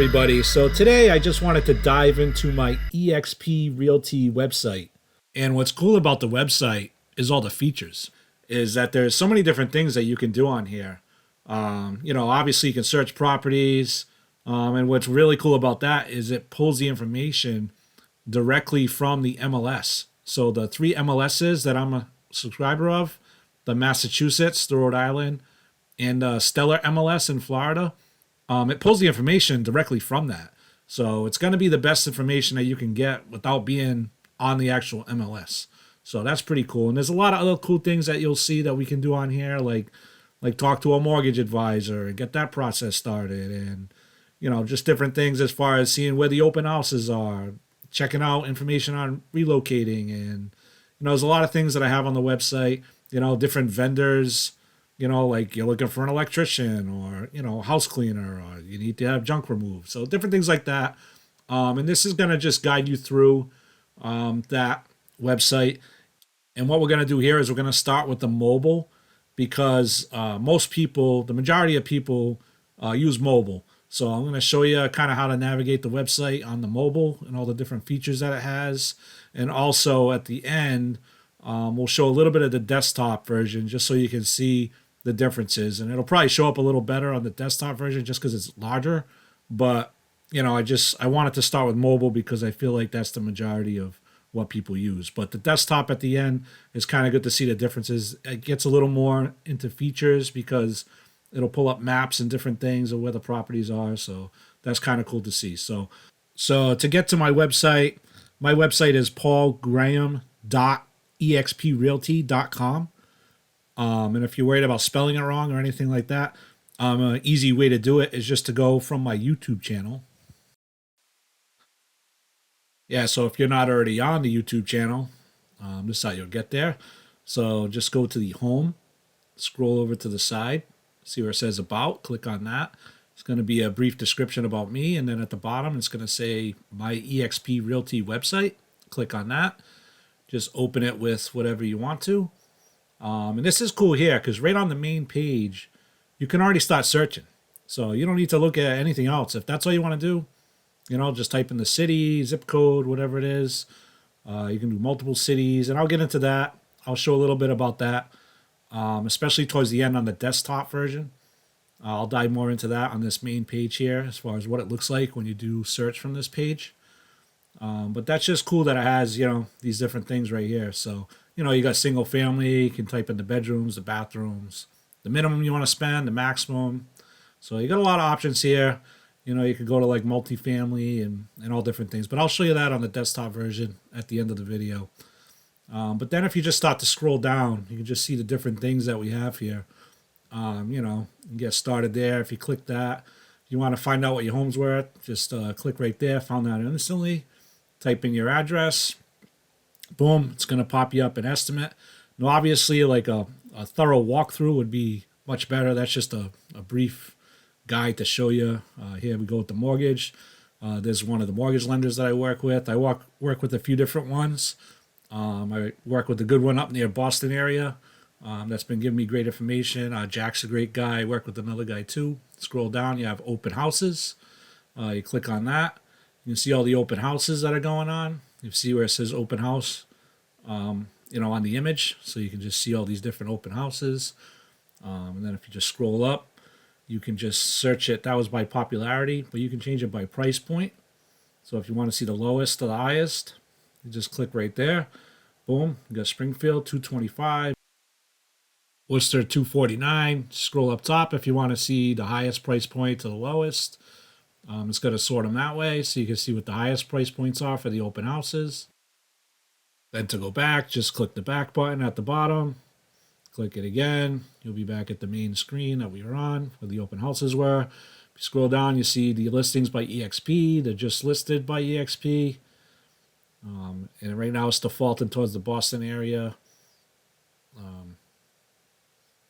everybody. So today I just wanted to dive into my eXp Realty website. And what's cool about the website is all the features. Is that there's so many different things that you can do on here. Obviously you can search properties. And what's really cool about that is it pulls the information directly from the MLS. So the three MLSs that I'm a subscriber of, the Massachusetts, the Rhode Island, and Stellar MLS in Florida, it pulls the information directly from that. So it's going to be the best information that you can get without being on the actual MLS. So that's pretty cool. And there's a lot of other cool things that you'll see that we can do on here, like talk to a mortgage advisor and get that process started, and just different things as far as seeing where the open houses are, checking out information on relocating, and there's a lot of things that I have on the website. Different vendors. Like you're looking for an electrician or, house cleaner, or you need to have junk removed. So different things like that. And this is going to just guide you through that website. And what we're going to do here is we're going to start with the mobile, because most people, the majority of people use mobile. So I'm going to show you kind of how to navigate the website on the mobile and all the different features that it has. And also at the end, we'll show a little bit of the desktop version just so you can see the differences, and it'll probably show up a little better on the desktop version just because it's larger. But I wanted to start with mobile because I feel like that's the majority of what people use. But the desktop at the end is kind of good to see the differences. It gets a little more into features because it'll pull up maps and different things of where the properties are. So that's kind of cool to see. So to get to my website is paulgraham.exprealty.com. And if you're worried about spelling it wrong or anything like that, an easy way to do it is just to go from my YouTube channel. Yeah, so if you're not already on the YouTube channel, this is how you'll get there. So just go to the home, scroll over to the side, see where it says about, click on that. It's going to be a brief description about me, and then at the bottom it's going to say my eXp Realty website. Click on that. Just open it with whatever you want to. And this is cool here because right on the main page, you can already start searching. So you don't need to look at anything else. If that's all you want to do, just type in the city, zip code, whatever it is. You can do multiple cities, and I'll get into that. I'll show a little bit about that, especially towards the end on the desktop version. I'll dive more into that on this main page here as far as what it looks like when you do search from this page. But that's just cool that it has, these different things right here. So, you got single family, you can type in the bedrooms, the bathrooms, the minimum you want to spend, the maximum. So you got a lot of options here. You could go to like multifamily and all different things. But I'll show you that on the desktop version at the end of the video. But then if you just start to scroll down, you can just see the different things that we have here. Get started there. If you click that, you want to find out what your home's worth, just click right there, found that instantly. Type in your address. Boom, it's going to pop you up an estimate. Now, obviously, like a thorough walkthrough would be much better. That's just a brief guide to show you. Here we go with the mortgage. There's one of the mortgage lenders that I work with. I work with a few different ones. I work with a good one up near Boston area. That's been giving me great information. Jack's a great guy. I work with another guy too. Scroll down, you have open houses. You click on that. You can see all the open houses that are going on. You see where it says open house, on the image. So you can just see all these different open houses. And then if you just scroll up, you can just search it. That was by popularity, but you can change it by price point. So if you want to see the lowest to the highest, you just click right there. Boom, you got Springfield, 225. Worcester, 249. Scroll up top if you want to see the highest price point to the lowest. It's going to sort them that way so you can see what the highest price points are for the open houses. Then to go back, just click the back button at the bottom. Click it again. You'll be back at the main screen that we were on where the open houses were. If you scroll down, you see the listings by EXP. They're just listed by EXP. And right now it's defaulting towards the Boston area.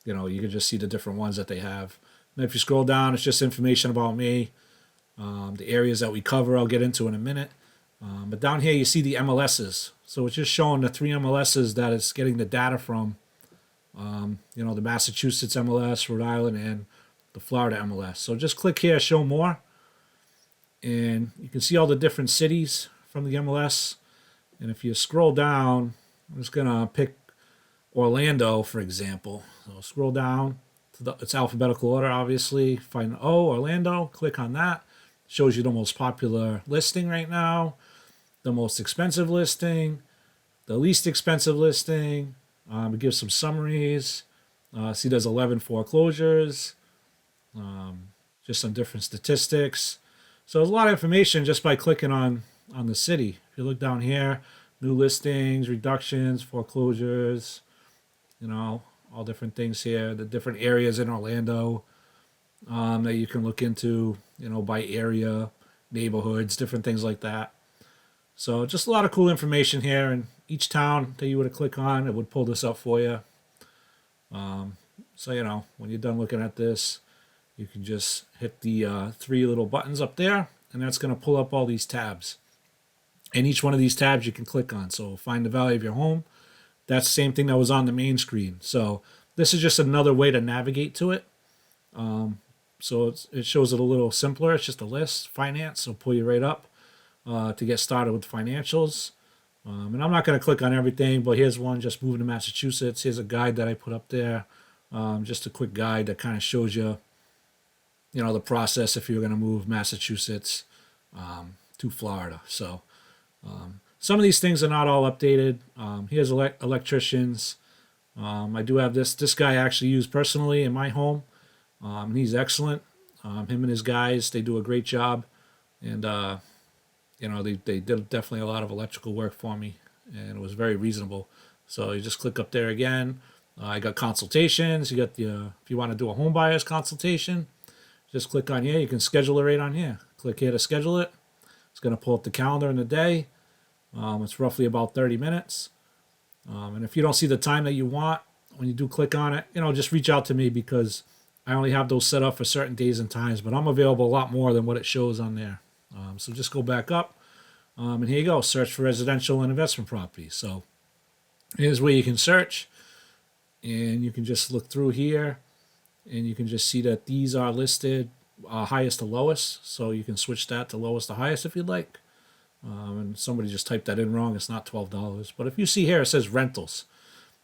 You can just see the different ones that they have. And if you scroll down, it's just information about me. The areas that we cover, I'll get into in a minute. But down here, you see the MLSs. So it's just showing the three MLSs that it's getting the data from. The Massachusetts MLS, Rhode Island, and the Florida MLS. So just click here, show more. and you can see all the different cities from the MLS. And if you scroll down, I'm just gonna pick Orlando, for example. So scroll down to it's alphabetical order, obviously. Find Orlando, click on that. Shows you the most popular listing right now, the most expensive listing, the least expensive listing. It gives some summaries. See, there's 11 foreclosures, just some different statistics. So there's a lot of information just by clicking on the city. If you look down here, new listings, reductions, foreclosures, all different things here. The different areas in Orlando that you can look into, by area, neighborhoods, different things like that. So just a lot of cool information here. And each town that you were to click on, it would pull this up for you. So, when you're done looking at this, you can just hit the 3 little buttons up there, and that's going to pull up all these tabs. And each one of these tabs you can click on. So find the value of your home. That's the same thing that was on the main screen. So this is just another way to navigate to it. So it shows it a little simpler. It's just a list, finance, so pull you right up to get started with financials. And I'm not going to click on everything, but here's one, just moving to Massachusetts. Here's a guide that I put up there. Just a quick guide that kind of shows you, the process if you're going to move Massachusetts to Florida. So some of these things are not all updated. Here's Electricians. I do have this guy I actually use personally in my home. He's excellent. Him and his guys, they do a great job. And, they did definitely a lot of electrical work for me. And it was very reasonable. So you just click up there again. I got Consultations. You got if you want to do a home buyer's consultation, just click on here. You can schedule it right on here. Click here to schedule it. It's going to pull up the calendar in the day. It's roughly about 30 minutes. And if you don't see the time that you want, when you do click on it, just reach out to me because I only have those set up for certain days and times, but I'm available a lot more than what it shows on there. So just go back up. And here you go. Search for residential and investment properties. So here's where you can search. And you can just look through here. And you can just see that these are listed highest to lowest. So you can switch that to lowest to highest if you'd like. And somebody just typed that in wrong. It's not $12. But if you see here, it says rentals.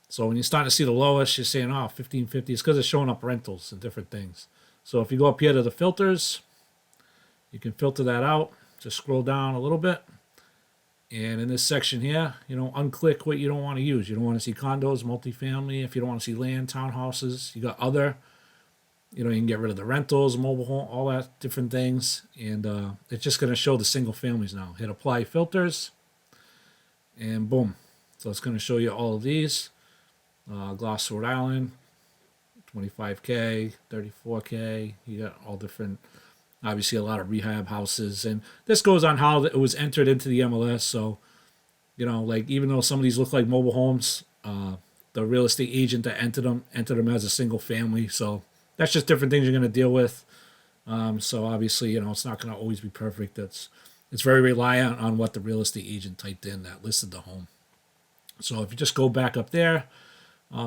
So when you're starting to see the lowest, you're saying, $15.50. It's because it's showing up rentals and different things. So if you go up here to the filters, you can filter that out. Just scroll down a little bit. And in this section here, unclick what you don't want to use. You don't want to see condos, multifamily. If you don't want to see land, townhouses, you got other. You can get rid of the rentals, mobile home, all that different things. And it's just going to show the single families now. Hit apply filters. And boom. So it's going to show you all of these. Gloucester, Rhode Island, 25K, 34K. You got all different, obviously a lot of rehab houses. And this goes on how it was entered into the MLS. So, even though some of these look like mobile homes, the real estate agent that entered them as a single family. So that's just different things you're going to deal with. So obviously, it's not going to always be perfect. It's very reliant on what the real estate agent typed in that listed the home. So if you just go back up there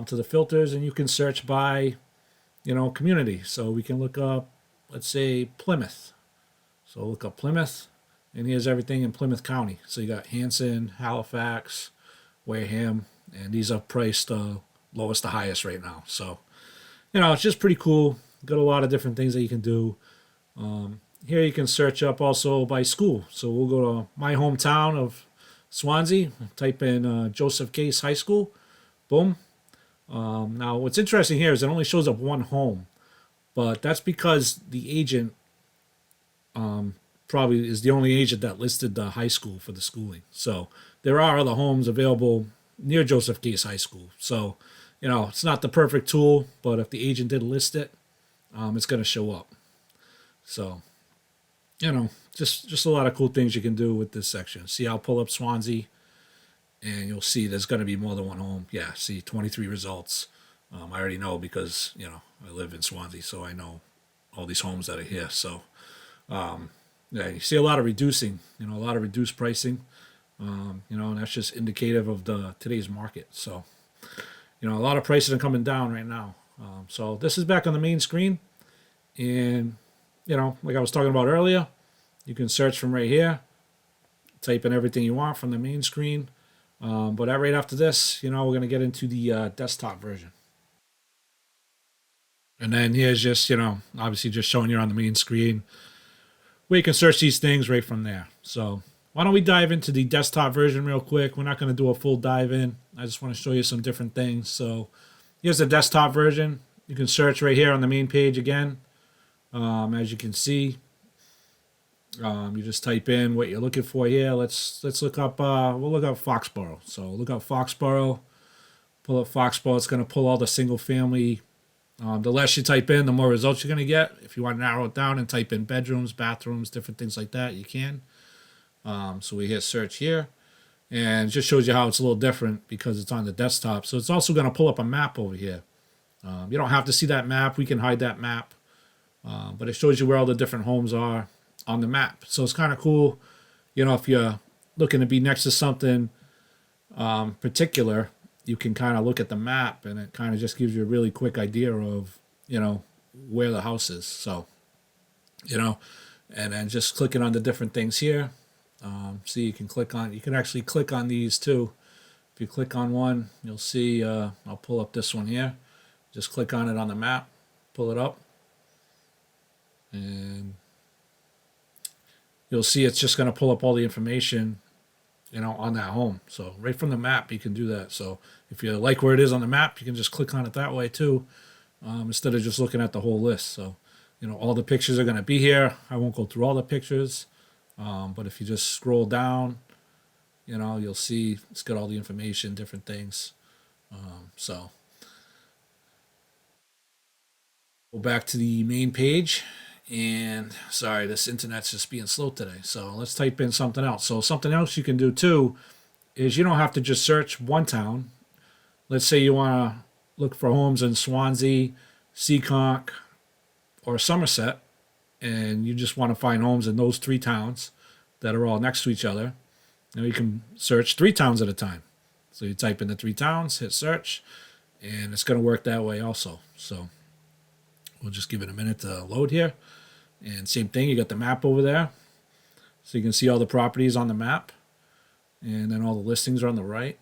to the filters, and you can search by, community. So we can look up, let's say, Plymouth. So look up Plymouth, and here's everything in Plymouth County. So you got Hanson, Halifax, Wareham, and these are priced lowest to highest right now. So, it's just pretty cool. Got a lot of different things that you can do. Here you can search up also by school. So we'll go to my hometown of Swansea, type in Joseph Case High School. Boom. Now, what's interesting here is it only shows up one home, but that's because the agent probably is the only agent that listed the high school for the schooling. So there are other homes available near Joseph Case High School. So, it's not the perfect tool, but if the agent did list it, it's going to show up. So, just a lot of cool things you can do with this section. See, I'll pull up Swansea, and you'll see there's going to be more than one home. Yeah, see, 23 results. I already know because, I live in Swansea, so I know all these homes that are here. So, you see a lot of reducing, a lot of reduced pricing, and that's just indicative of today's market. So, a lot of prices are coming down right now. So this is back on the main screen. And, like I was talking about earlier, You can search from right here, type in everything you want from the main screen. But right after this, we're going to get into the desktop version. And then here's just, obviously just showing you on the main screen where you can search these things right from there. So why don't we dive into the desktop version real quick? We're not going to do a full dive in. I just want to show you some different things. So here's the desktop version. You can search right here on the main page again. As you can see, you just type in what you're looking for here. Let's look up, we'll look up Foxborough. So look up Foxborough, pull up Foxborough. It's going to pull all the single family. The less you type in, the more results you're going to get. If you want to narrow it down and type in bedrooms, bathrooms, different things like that, you can. So we hit search here, and it just shows you how it's a little different because it's on the desktop. So it's also going to pull up a map over here. You don't have to see that map. We can hide that map. But it shows you where all the different homes are on the map. So it's kind of cool, if you're looking to be next to something particular, you can kind of look at the map, and it kind of just gives you a really quick idea of, where the house is. So, and then just clicking on the different things here. See, you can actually click on these too. If you click on one, you'll see, I'll pull up this one here. Just click on it on the map, pull it up, and you'll see it's just going to pull up all the information, on that home. So right from the map, you can do that. So if you like where it is on the map, you can just click on it that way too, instead of just looking at the whole list. So, all the pictures are going to be here. I won't go through all the pictures, but if you just scroll down, you'll see it's got all the information, different things. So go back to the main page. And sorry, this internet's just being slow today. So let's type in something else. So something else you can do too is you don't have to just search one town. Let's say you want to look for homes in Swansea, Seekonk, or Somerset, and you just want to find homes in those 3 towns that are all next to each other. Now you can search 3 towns at a time. So you type in the 3 towns, hit search, and it's going to work that way also. So we'll just give it a minute to load here. And same thing, you got the map over there. So you can see all the properties on the map. And then all the listings are on the right.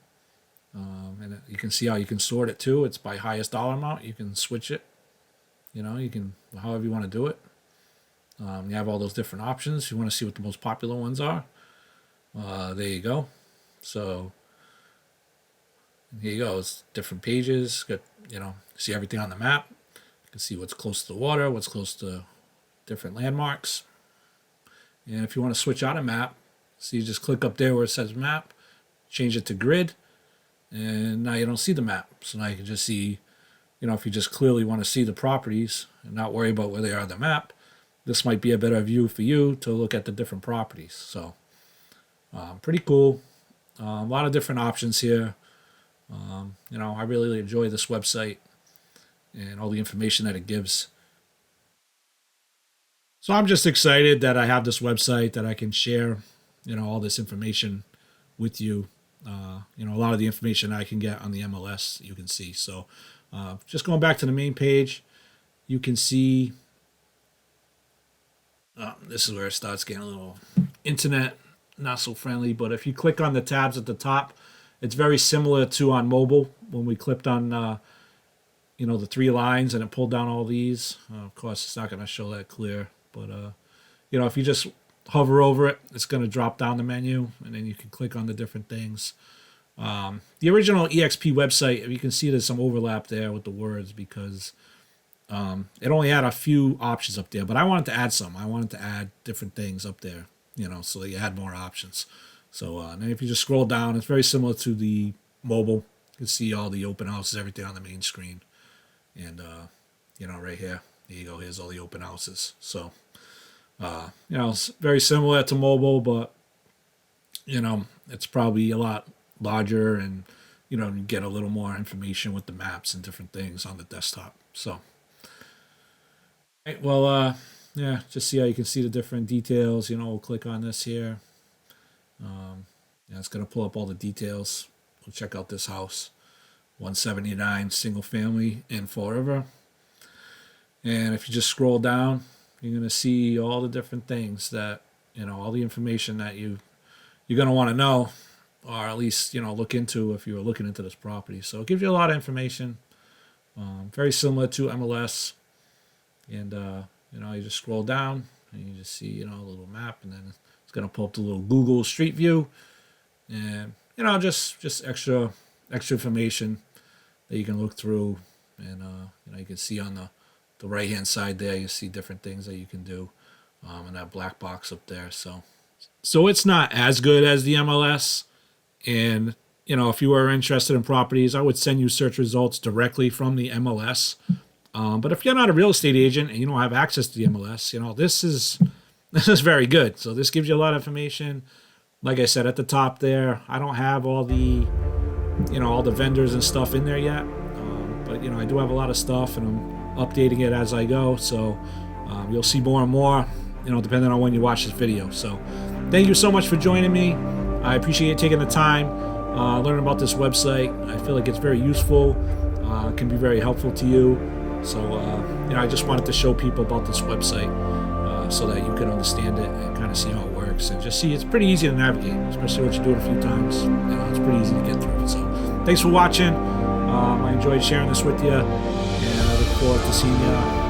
And you can see how you can sort it too. It's by highest dollar amount. You can switch it. You can, however you want to do it. You have all those different options. If you want to see what the most popular ones are, there you go. So here you go. It's different pages. Got, see everything on the map. You can see what's close to the water, what's close to different landmarks. And if you want to switch out a map, so you just click up there where it says map, change it to grid, and now you don't see the map. So now you can just see, if you just clearly want to see the properties and not worry about where they are on the map, this might be a better view for you to look at the different properties. So pretty cool. A lot of different options here. I really enjoy this website and all the information that it gives. So I'm just excited that I have this website that I can share, all this information with you. A lot of the information I can get on the MLS, you can see. So just going back to the main page, you can see this is where it starts getting a little internet not so friendly. But if you click on the tabs at the top, it's very similar to on mobile when we clicked on the 3 lines and it pulled down all these. Of course, it's not going to show that clear. But, if you just hover over it, it's going to drop down the menu, and then you can click on the different things. The original EXP website, you can see there's some overlap there with the words because it only had a few options up there. But I wanted to add some. I wanted to add different things up there, so that you had more options. So then if you just scroll down, it's very similar to the mobile. You can see all the open houses, everything on the main screen. And, right here, there you go. Here's all the open houses. So, it's very similar to mobile, but, it's probably a lot larger and, you get a little more information with the maps and different things on the desktop. So, right, well, just see how you can see the different details. We'll click on this here. It's going to pull up all the details. We'll check out this house. 179 single family in Fall River. And if you just scroll down, you're going to see all the different things that, all the information that you're going to want to know, or at least, look into if you were looking into this property. So it gives you a lot of information, very similar to MLS. And, you just scroll down and you just see, a little map, and then it's going to pull up the little Google Street View, and, just extra information that you can look through. And, you can see on the right-hand side there, you see different things that you can do in that black box up there. So it's not as good as the MLS. And, if you are interested in properties, I would send you search results directly from the MLS. But if you're not a real estate agent and you don't have access to the MLS, this is very good. So this gives you a lot of information. Like I said, at the top there, I don't have all the, all the vendors and stuff in there yet. But, I do have a lot of stuff, and I'm updating it as I go. So you'll see more and more, depending on when you watch this video. So thank you so much for joining me. I appreciate you taking the time, learning about this website. I feel like it's very useful, can be very helpful to you. So, I just wanted to show people about this website so that you can understand it and kind of see how it works, and just see it's pretty easy to navigate, especially once you do it a few times. It's pretty easy to get through. So thanks for watching. I enjoyed sharing this with you, and I look forward to seeing you